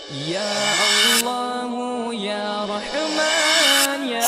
یا اللہ یا رحمان یا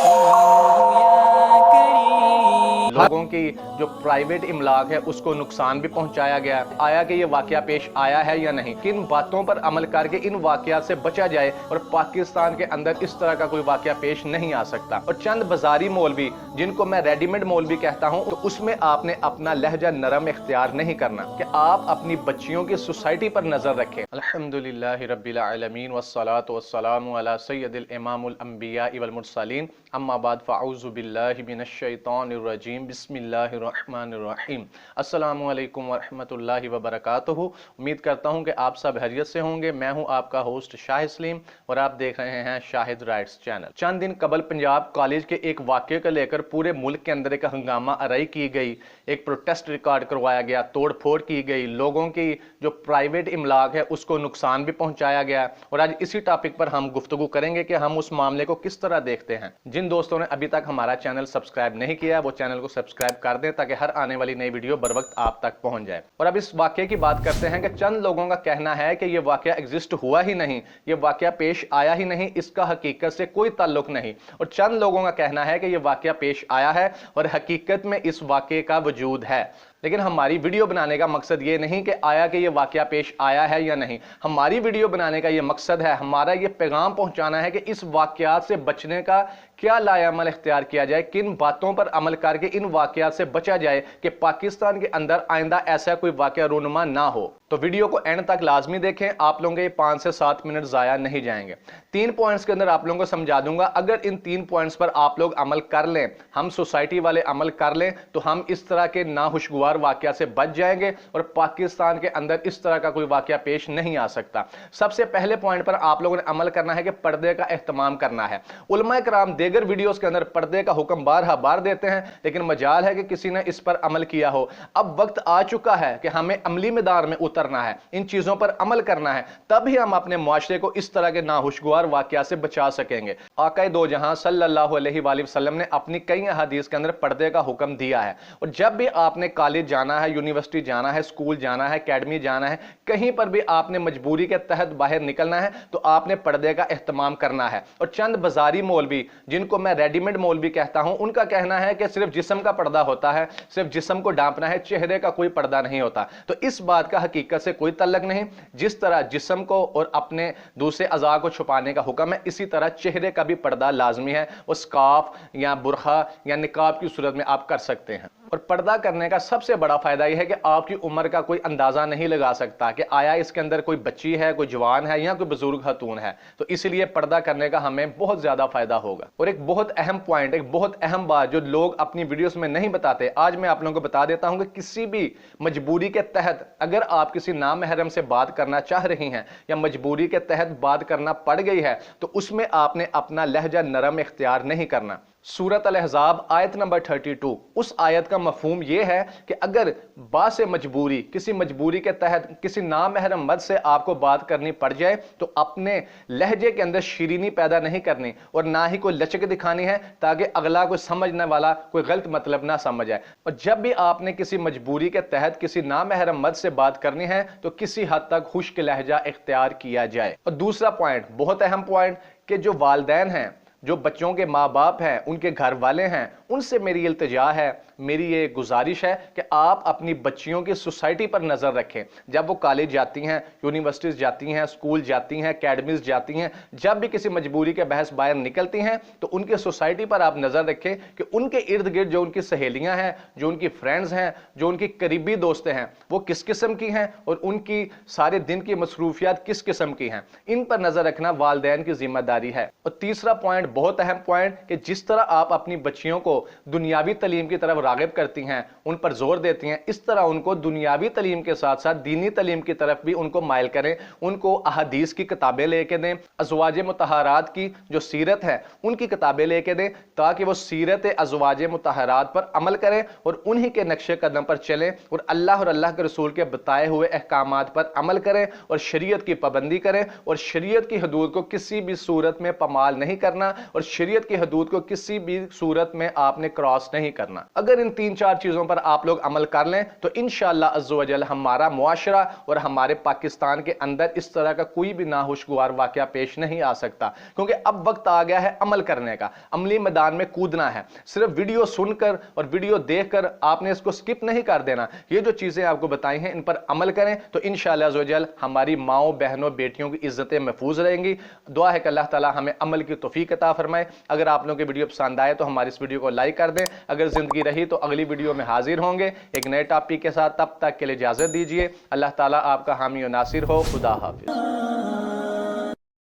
رحیم یا کریم۔ لوگوں کی جو پرائیویٹ املاک ہے اس کو نقصان بھی پہنچایا گیا۔ آیا کہ یہ واقعہ پیش آیا ہے یا نہیں، کن باتوں پر عمل کر کے ان واقعات سے بچا جائے اور پاکستان کے اندر اس طرح کا کوئی واقعہ پیش نہیں آ سکتا۔ اور چند بازاری مولوی جن کو میں ریڈی میڈ مولوی کہتا ہوں، تو اس میں آپ نے اپنا لہجہ نرم اختیار نہیں کرنا کہ آپ اپنی بچیوں کی سوسائٹی پر نظر رکھیں۔ الحمدللہ رب العالمین والصلاة والسلام علی سید الامام الانبیاء والمرسلین، اما بعد فاعوذ باللہ من الشیطان الرجیم، بسم اللہ الرحمن الرحیم۔ السلام علیکم ورحمۃ اللہ وبرکاتہ۔ امید کرتا ہوں کہ آپ سب خیریت سے ہوں گے۔ میں ہوں آپ کا ہوسٹ شاہد سلیم اور آپ دیکھ رہے ہیں شاہد رائٹس چینل۔ چند دن قبل پنجاب کالج کے ایک واقعے کو لے کر پورے ملک کے اندر ایک ہنگامہ آرائی کی گئی، ایک پروٹیسٹ ریکارڈ کروایا گیا، توڑ پھوڑ کی گئی، لوگوں کی جو پرائیویٹ املاک ہے اس کو نقصان بھی پہنچایا گیا، اور آج اسی ٹاپک پر ہم گفتگو کریں گے کہ ہم اس معاملے کو کس طرح دیکھتے ہیں۔ جن دوستوں نے ابھی تک ہمارا چینل سبسکرائب نہیں کیا ہے وہ چینل کو سبسکرائب کر دیں تاکہ ہر آنے والی نئی ویڈیو بر وقت آپ تک پہنچ جائے۔ اور اب اس واقعے کی بات کرتے ہیں کہ چند لوگوں کا کہنا ہے کہ یہ واقعہ ایگزسٹ ہوا ہی نہیں، یہ واقعہ پیش آیا ہی نہیں، اس کا حقیقت سے کوئی تعلق نہیں، اور چند لوگوں کا کہنا ہے کہ یہ واقعہ پیش آیا ہے اور حقیقت میں اس واقعے کا وجود ہے۔ لیکن ہماری ویڈیو بنانے کا مقصد یہ نہیں کہ آیا کہ یہ واقعہ پیش آیا ہے یا نہیں، ہماری ویڈیو بنانے کا یہ مقصد ہے، ہمارا یہ پیغام پہنچانا ہے کہ اس واقعات سے بچنے کا کیا لایا عمل اختیار کیا جائے، کن باتوں پر عمل کر کے ان واقعات سے بچا جائے کہ پاکستان کے اندر آئندہ ایسا کوئی واقعہ رونما نہ ہو۔ تو ویڈیو کو اینڈ تک لازمی دیکھیں، آپ لوگوں کے 5 سے 7 منٹ ضائع نہیں جائیں گے۔ 3 پوائنٹس کے اندر آپ لوگوں کو سمجھا دوں گا، اگر ان 3 پوائنٹس پر آپ لوگ عمل کر لیں، ہم سوسائٹی والے عمل کر لیں، تو ہم اس طرح کے ناخوشگوار واقعہ سے بچ جائیں گے اور پاکستان کے اندر اس طرح کا کوئی واقعہ پیش نہیں آ سکتا۔ سب سے پہلے پوائنٹ پر آپ لوگوں نے عمل کرنا ہے کہ پردے کا اہتمام کرنا ہے۔ علماء کرام دیگر ویڈیوز کے اندر پردے کا حکم بارہا بار دیتے ہیں، لیکن مجال ہے کہ کسی نے اس پر عمل کیا ہو۔ اب وقت آ چکا ہے کہ ہمیں عملی میدان میں اترنا ہے، ان چیزوں پر عمل کرنا ہے، تب ہی ہم اپنے معاشرے کو اس طرح کے ناخوشگوار واقعات سے بچا سکیں گے۔ آقا دو جہاں صلی اللہ علیہ وآلہ وسلم نے اپنی کئی احادیث کے اندر پردے کا حکم دیا ہے، اور جب بھی آپ نے کالج جانا ہے، یونیورسٹی جانا ہے، سکول جانا ہے، اکیڈمی جانا ہے، کہیں پر بھی آپ نے مجبوری کے تحت باہر نکلنا ہے تو آپ نے پردے کا اہتمام کرنا ہے۔ اور چند بازاری مولوی جن کو میں ریڈی میڈ مولوی کہتا ہوں، ان کا کہنا ہے کہ صرف جسم کا پردہ ہوتا ہے، صرف جسم کو ڈھانپنا ہے، چہرے کا کوئی پردہ نہیں ہوتا۔ تو اس بات کا حقیقت سے کوئی تعلق نہیں۔ جس طرح جسم کو اور اپنے دوسرے اعضاء کو چھپانے کا حکم ہے، اسی طرح چہرے کا بھی پردہ لازمی ہے، وہ سکارف یا برقع یا نقاب کی صورت میں آپ کر سکتے ہیں۔ اور پردہ کرنے کا سب سے بڑا فائدہ یہ ہے کہ آپ کی عمر کا کوئی اندازہ نہیں لگا سکتا کہ آیا اس کے اندر کوئی بچی ہے، کوئی جوان ہے یا کوئی بزرگ خاتون ہے، تو اس لیے پردہ کرنے کا ہمیں بہت زیادہ فائدہ ہوگا۔ اور ایک بہت اہم پوائنٹ، ایک بہت اہم بات جو لوگ اپنی ویڈیوز میں نہیں بتاتے، آج میں آپ لوگوں کو بتا دیتا ہوں کہ کسی بھی مجبوری کے تحت اگر آپ کسی نامحرم سے بات کرنا چاہ رہی ہیں یا مجبوری کے تحت بات کرنا پڑ گئی ہے، تو اس میں آپ نے اپنا لہجہ نرم اختیار نہیں کرنا۔ سورۃ الاحزاب آیت نمبر 32، اس آیت کا مفہوم یہ ہے کہ اگر باعث مجبوری، کسی مجبوری کے تحت کسی نامحرم مرد سے آپ کو بات کرنی پڑ جائے تو اپنے لہجے کے اندر شیرینی پیدا نہیں کرنی اور نہ ہی کوئی لچک دکھانی ہے تاکہ اگلا کوئی سمجھنے والا کوئی غلط مطلب نہ سمجھ آئے۔ اور جب بھی آپ نے کسی مجبوری کے تحت کسی نامحرم مرد سے بات کرنی ہے تو کسی حد تک خشک لہجہ اختیار کیا جائے۔ اور دوسرا پوائنٹ، بہت اہم پوائنٹ، کہ جو والدین ہیں، جو بچوں کے ماں باپ ہیں، ان کے گھر والے ہیں، ان سے میری التجا ہے، میری یہ گزارش ہے کہ آپ اپنی بچیوں کی سوسائٹی پر نظر رکھیں۔ جب وہ کالج جاتی ہیں، یونیورسٹیز جاتی ہیں، سکول جاتی ہیں، اکیڈمیز جاتی ہیں، جب بھی کسی مجبوری کے بحث باہر نکلتی ہیں تو ان کے سوسائٹی پر آپ نظر رکھیں کہ ان کے ارد گرد جو ان کی سہیلیاں ہیں، جو ان کی فرینڈز ہیں، جو ان کی قریبی دوست ہیں، وہ کس قسم کی ہیں اور ان کی سارے دن کی مصروفیات کس قسم کی ہیں، ان پر نظر رکھنا والدین کی ذمہ داری ہے۔ اور تیسرا پوائنٹ، بہت اہم پوائنٹ، کہ جس طرح آپ اپنی بچیوں کو دنیاوی تعلیم کی طرف راغب کرتی ہیں، ان پر زور دیتی ہیں، اس طرح ان کو دنیاوی تعلیم کے ساتھ ساتھ دینی تعلیم کی طرف بھی ان کو مائل کریں۔ ان کو احادیث کی کتابیں لے کے دیں، ازواج مطہرات کی جو سیرت ہے ان کی کتابیں لے کے دیں، تاکہ وہ سیرت ازواج مطہرات پر عمل کریں اور انہی کے نقش قدم پر چلیں اور اللہ کے رسول کے بتائے ہوئے احکامات پر عمل کریں اور شریعت کی پابندی کریں، اور شریعت کی حدود کو کسی بھی صورت میں پامال نہیں کرنا اور شریعت کی حدود کو کسی بھی صورت میں آپ نے کراس نہیں کرنا۔ اگر ان 3-4 چیزوں پر آپ لوگ عمل کر لیں تو انشاءاللہ عز و جل ہمارا معاشرہ اور ہمارے پاکستان کے اندر اس طرح کا کوئی بھی ناخوشگوار واقعہ پیش نہیں آ سکتا، کیونکہ اب وقت آ گیا ہے عمل کرنے کا، عملی میدان میں کودنا ہے۔ صرف ویڈیو سن کر اور ویڈیو دیکھ کر آپ نے اس کو سکپ نہیں کر دینا، یہ جو چیزیں آپ کو بتائی ہیں ان پر عمل کریں تو انشاءاللہ عز و جل ہماری ماؤں بہنوں بیٹیوں کی عزتیں محفوظ رہیں گی۔ دعا ہے کہ اللہ تعالی ہمیں عمل کی توفیق عطا فرمائے۔ اگر آپ لوگوں کی ویڈیو پسند آئے تو ہماری اس ویڈیو کو لائک کر دیں، اگر زندگی رہی تو اگلی ویڈیو میں حاضر ہوں گے ایک نئے ٹاپک کے ساتھ، تب تک کے لیے اجازت دیجیے۔ اللہ تعالیٰ آپ کا حامی و ناصر ہو۔ خدا حافظ۔